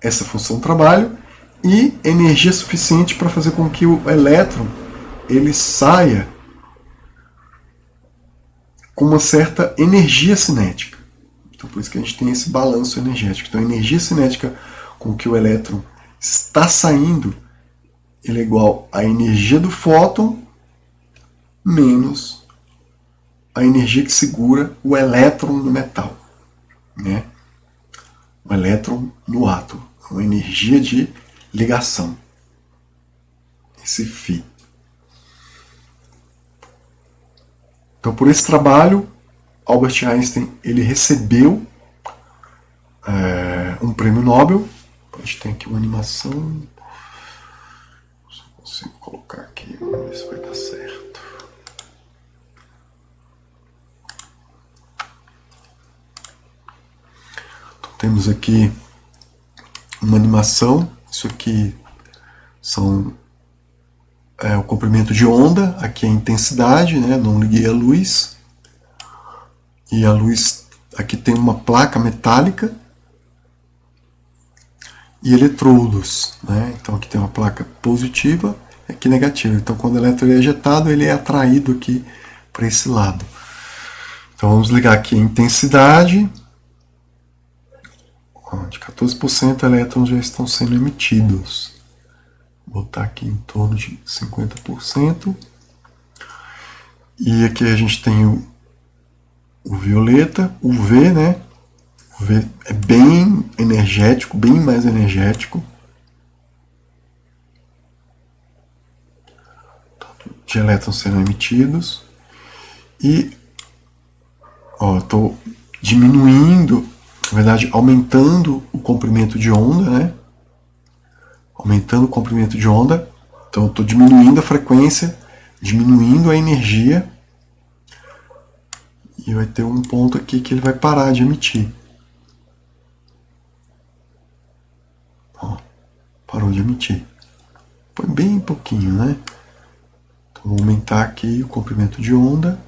essa função trabalho e energia suficiente para fazer com que o elétron ele saia com uma certa energia cinética. Então por isso que a gente tem esse balanço energético. Então a energia cinética com que o elétron está saindo ele é igual à energia do fóton menos a energia que segura o elétron no metal, né? O elétron no átomo, uma energia de ligação, esse φ. Então, por esse trabalho, Albert Einstein ele recebeu um prêmio Nobel. A gente tem aqui uma animação. Se eu consigo colocar aqui, vamos ver se vai dar certo. Temos aqui uma animação. Isso aqui são o comprimento de onda, aqui é a intensidade, né? Não liguei a luz. E a luz, aqui tem uma placa metálica e eletrodos, né? Então aqui tem uma placa positiva e aqui negativa. Então quando o elétron é ejetado, ele é atraído aqui para esse lado. Então vamos ligar aqui a intensidade. De 14% elétrons já estão sendo emitidos. Vou botar aqui em torno de 50%. E aqui a gente tem o violeta, o V, né? O V é bem energético, bem mais energético. de elétrons serão emitidos. E estou diminuindo, na verdade, aumentando o comprimento de onda, né? Aumentando o comprimento de onda. Então, estou diminuindo a frequência, diminuindo a energia. E vai ter um ponto aqui que ele vai parar de emitir. Parou de emitir. Foi bem pouquinho, né? Então, vou aumentar aqui o comprimento de onda.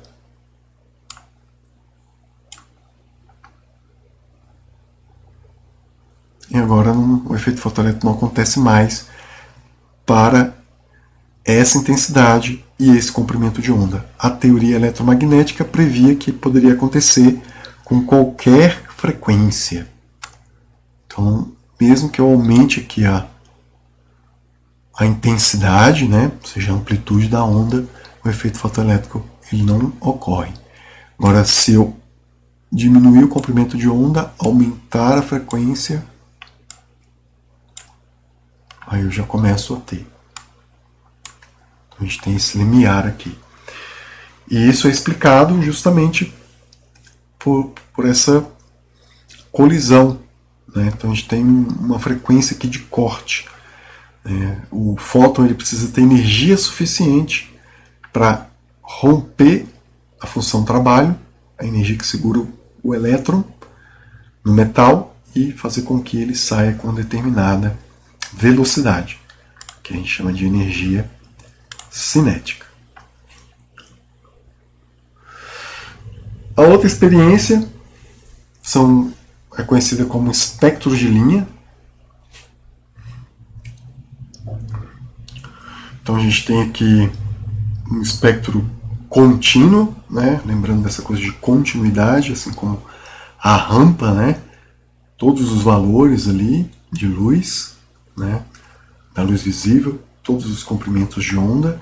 E agora o efeito fotoelétrico não acontece mais para essa intensidade e esse comprimento de onda. A teoria eletromagnética previa que poderia acontecer com qualquer frequência. Então, mesmo que eu aumente aqui a intensidade, né, ou seja, a amplitude da onda, o efeito fotoelétrico ele não ocorre. Agora, se eu diminuir o comprimento de onda, aumentar a frequência, aí eu já começo a ter. Então, a gente tem esse limiar aqui. E isso é explicado justamente por essa colisão, né? Então a gente tem uma frequência aqui de corte. O fóton ele precisa ter energia suficiente para romper a função trabalho, a energia que segura o elétron no metal, e fazer com que ele saia com determinada velocidade, que a gente chama de energia cinética. A outra experiência é conhecida como espectros de linha. Então a gente tem aqui um espectro contínuo, né? Lembrando dessa coisa de continuidade, assim como a rampa, né? Todos os valores ali de luz, né? Da luz visível, todos os comprimentos de onda.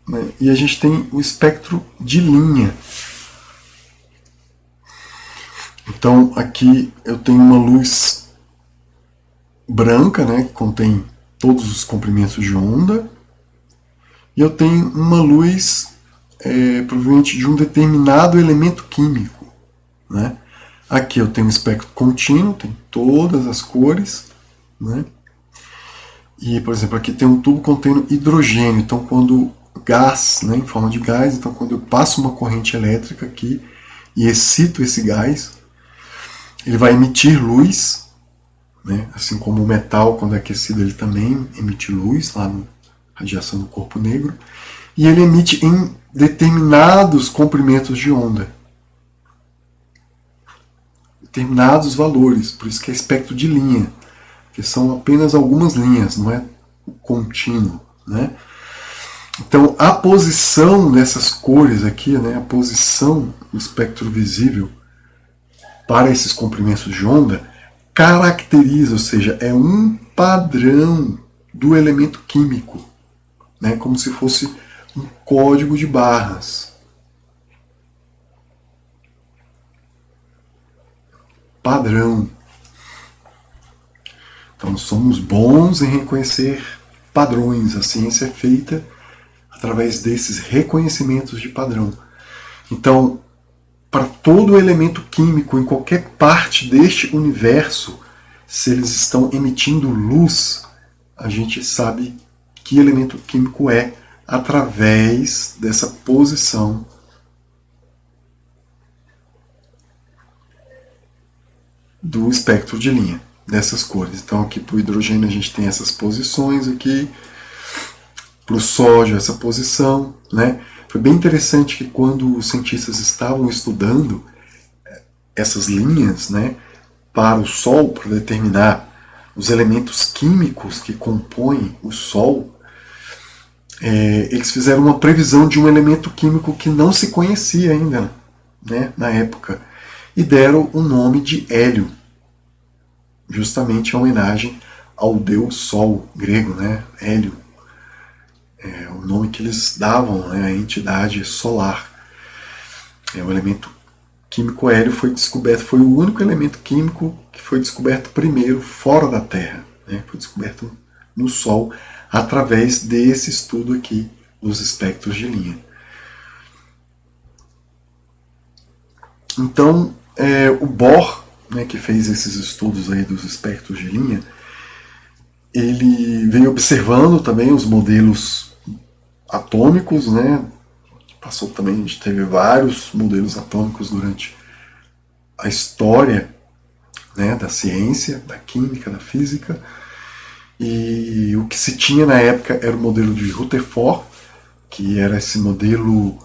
Né? E a gente tem o espectro de linha. Então aqui eu tenho uma luz branca, né, que contém todos os comprimentos de onda, e eu tenho uma luz provavelmente de um determinado elemento químico. Né? Aqui eu tenho um espectro contínuo, tem todas as cores, né? E, por exemplo, aqui tem um tubo contendo hidrogênio. Então, quando gás, né, em forma de gás, então quando eu passo uma corrente elétrica aqui e excito esse gás, ele vai emitir luz, né? Assim como o metal, quando é aquecido, ele também emite luz lá na radiação do corpo negro, e ele emite em determinados comprimentos de onda, determinados valores, por isso que é espectro de linha, que são apenas algumas linhas, não é contínuo, né? Então a posição dessas cores aqui, né, a posição do espectro visível para esses comprimentos de onda caracteriza, ou seja, é um padrão do elemento químico, né, como se fosse um código de barras. Padrão. Então somos bons em reconhecer padrões. A ciência é feita através desses reconhecimentos de padrão. Então, para todo elemento químico em qualquer parte deste universo, se eles estão emitindo luz, a gente sabe que elemento químico é através dessa posição do espectro de linha, dessas cores. Então aqui para o hidrogênio a gente tem essas posições aqui, para o sódio essa posição, né? Foi bem interessante que quando os cientistas estavam estudando essas linhas, né, para o Sol, para determinar os elementos químicos que compõem o Sol, eles fizeram uma previsão de um elemento químico que não se conhecia ainda, né, na época, e deram o nome de hélio, justamente em homenagem ao deus Sol grego, né, Hélio. É o nome que eles davam, né, à entidade solar. O elemento químico hélio foi descoberto, foi o único elemento químico que foi descoberto primeiro fora da Terra, né, foi descoberto no Sol através desse estudo aqui dos espectros de linha. Então, o Bohr, né, que fez esses estudos aí dos espectros de linha, ele veio observando também os modelos atômicos, né? Passou também, a gente teve vários modelos atômicos durante a história, né, da ciência, da química, da física, e o que se tinha na época era o modelo de Rutherford, que era esse modelo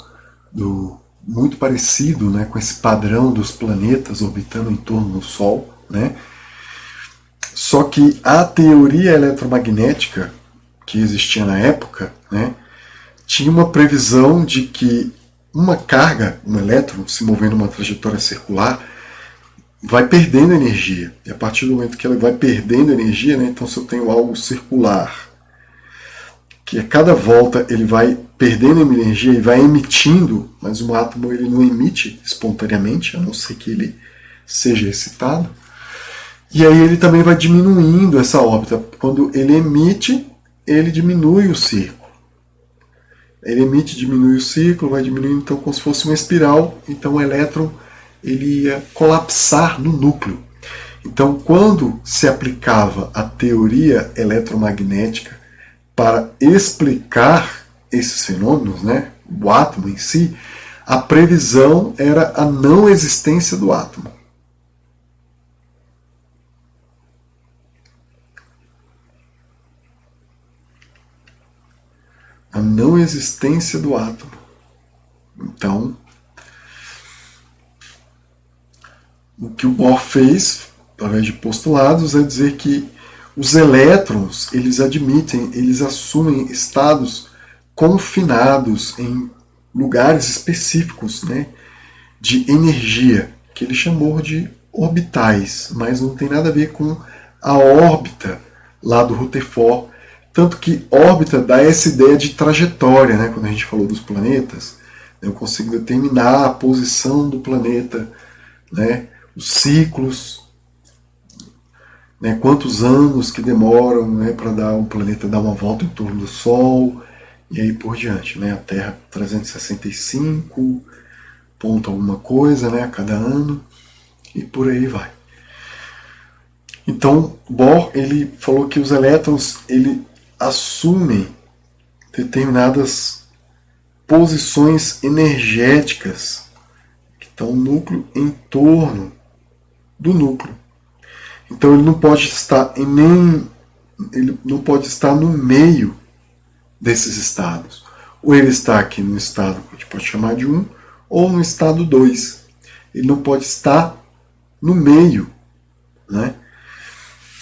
muito parecido, né, com esse padrão dos planetas orbitando em torno do Sol, né? Só que a teoria eletromagnética que existia na época, né, tinha uma previsão de que uma carga, um elétron, se movendo uma trajetória circular, vai perdendo energia. E a partir do momento que ela vai perdendo energia, né, então se eu tenho algo circular, que a cada volta ele vai perdendo energia e vai emitindo, mas um átomo ele não emite espontaneamente, a não ser que ele seja excitado. E aí ele também vai diminuindo essa órbita. Quando ele emite, ele diminui o círculo. Ele emite, diminui o ciclo, vai diminuindo, então como se fosse uma espiral, então o elétron ele ia colapsar no núcleo. Então quando se aplicava a teoria eletromagnética para explicar esses fenômenos, né, o átomo em si, a previsão era a não existência do átomo. A não existência do átomo. Então, o que o Bohr fez, através de postulados, é dizer que os elétrons, eles admitem, eles assumem estados confinados em lugares específicos, né, de energia, que ele chamou de orbitais, mas não tem nada a ver com a órbita lá do Rutherford. Tanto que órbita dá essa ideia de trajetória, né? Quando a gente falou dos planetas, eu consigo determinar a posição do planeta, né? Os ciclos, né? Quantos anos que demoram, né, para dar o planeta dar uma volta em torno do Sol, e aí por diante, né? A Terra 365 ponto alguma coisa, né, a cada ano, e por aí vai. Então, Bohr ele falou que os elétrons ele assumem determinadas posições energéticas que estão no núcleo em torno do núcleo. Então ele não pode estar ele não pode estar no meio desses estados. Ou ele está aqui no estado que a gente pode chamar de 1, ou no estado 2. Ele não pode estar no meio, né?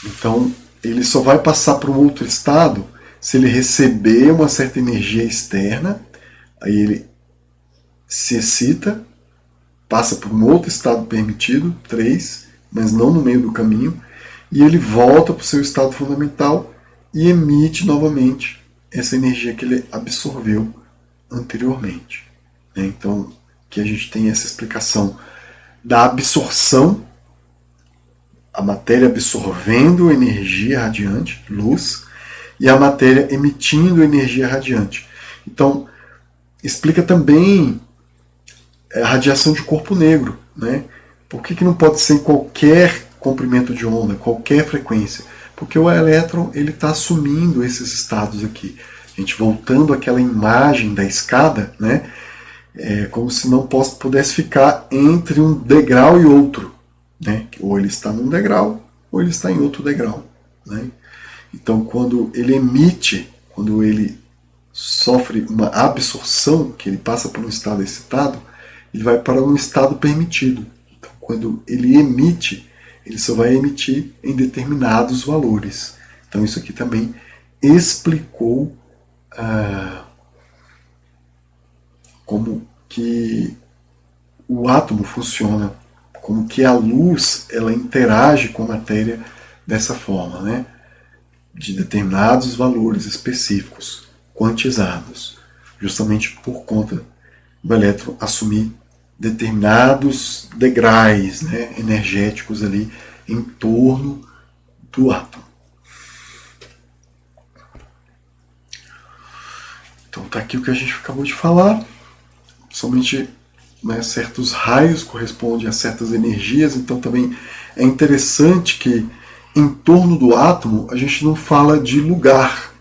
Então ele só vai passar para um outro estado se ele receber uma certa energia externa, aí ele se excita, passa por um outro estado permitido, 3, mas não no meio do caminho, e ele volta para o seu estado fundamental e emite novamente essa energia que ele absorveu anteriormente. Então, que a gente tem essa explicação da absorção, a matéria absorvendo energia radiante, luz, e a matéria emitindo energia radiante. Então, explica também a radiação de corpo negro, né? Por que não pode ser em qualquer comprimento de onda, qualquer frequência? Porque o elétron ele está assumindo esses estados aqui. A gente voltando àquela imagem da escada, né? É como se não pudesse ficar entre um degrau e outro, né? Ou ele está num degrau, ou ele está em outro degrau, né? Então, quando ele emite, quando ele sofre uma absorção, que ele passa por um estado excitado, ele vai para um estado permitido. Então, quando ele emite, ele só vai emitir em determinados valores. Então, isso aqui também explicou como que o átomo funciona, como que a luz ela interage com a matéria dessa forma, né? De determinados valores específicos, quantizados, justamente por conta do elétron assumir determinados degraus, né, energéticos ali em torno do átomo. Então está aqui o que a gente acabou de falar. Somente, né, certos raios correspondem a certas energias, então também é interessante que em torno do átomo a gente não fala de lugar.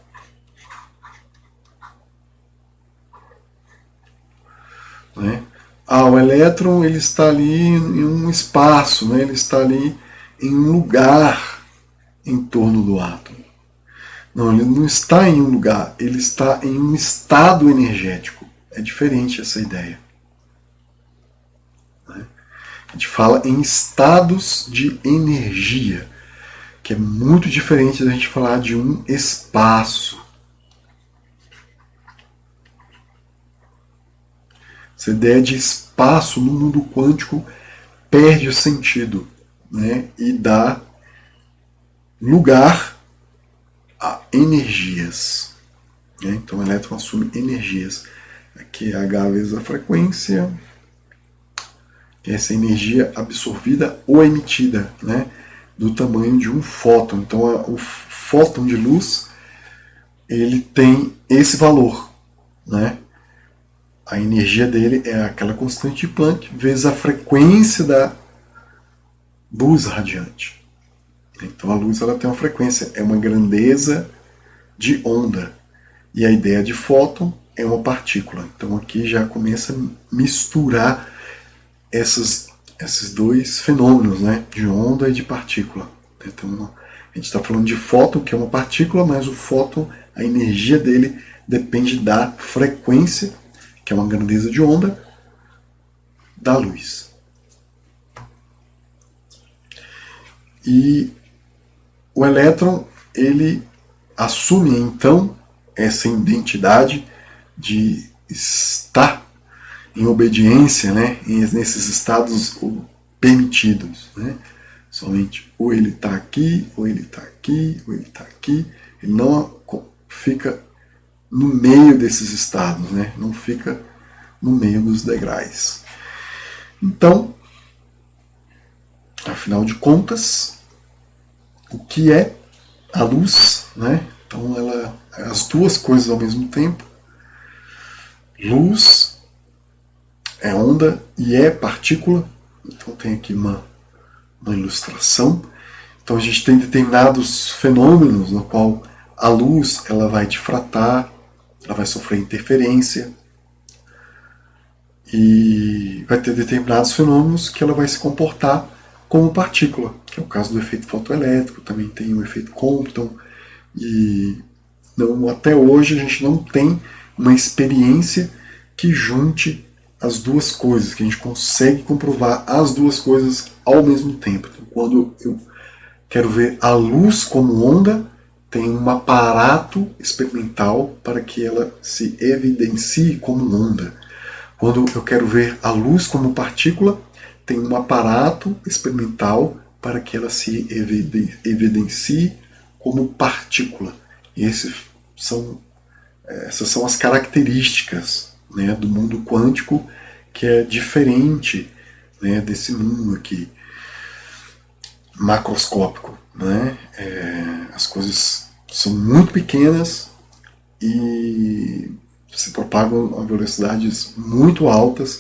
Né? O elétron ele está ali em um espaço, né? Ele está ali em um lugar em torno do átomo. Não, ele não está em um lugar, ele está em um estado energético. É diferente essa ideia. Né? A gente fala em estados de energia, que é muito diferente da gente falar de um espaço. Essa ideia de espaço no mundo quântico perde o sentido, né? E dá lugar a energias. Né? Então o elétron assume energias. Aqui é H vezes a frequência, que é essa energia absorvida ou emitida, né? Do tamanho de um fóton. Então o fóton de luz ele tem esse valor, né? A energia dele é aquela constante de Planck vezes a frequência da luz radiante. Então a luz ela tem uma frequência, é uma grandeza de onda. E a ideia de fóton é uma partícula. Então aqui já começa a misturar esses dois fenômenos, né? De onda e de partícula. Então a gente está falando de fóton, que é uma partícula, mas o fóton, a energia dele depende da frequência, que é uma grandeza de onda, da luz. E o elétron, ele assume então essa identidade de estar em obediência, né, nesses estados permitidos. Né? Somente ou ele está aqui, ou ele está aqui, ou ele está aqui. Ele não fica no meio desses estados, né? Não fica no meio dos degraus. Então, afinal de contas, o que é a luz? Né? Então, ela é as duas coisas ao mesmo tempo. Luz é onda e é partícula. Então, tem aqui uma ilustração. Então, a gente tem determinados fenômenos no qual a luz ela vai difratar, ela vai sofrer interferência, e vai ter determinados fenômenos que ela vai se comportar como partícula, que é o caso do efeito fotoelétrico, também tem o efeito Compton, e não, até hoje a gente não tem uma experiência que junte as duas coisas, que a gente consegue comprovar as duas coisas ao mesmo tempo. Então, quando eu quero ver a luz como onda, tem um aparato experimental para que ela se evidencie como onda. Quando eu quero ver a luz como partícula, tem um aparato experimental para que ela se evidencie como partícula. E essas são as características, né, do mundo quântico, que é diferente, né, desse mundo aqui macroscópico. Né? As coisas são muito pequenas e se propagam a velocidades muito altas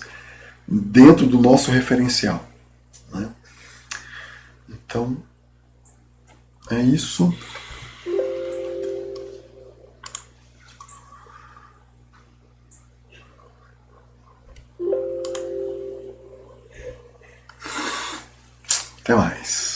dentro do nosso referencial. Né? Então, é isso. Até mais.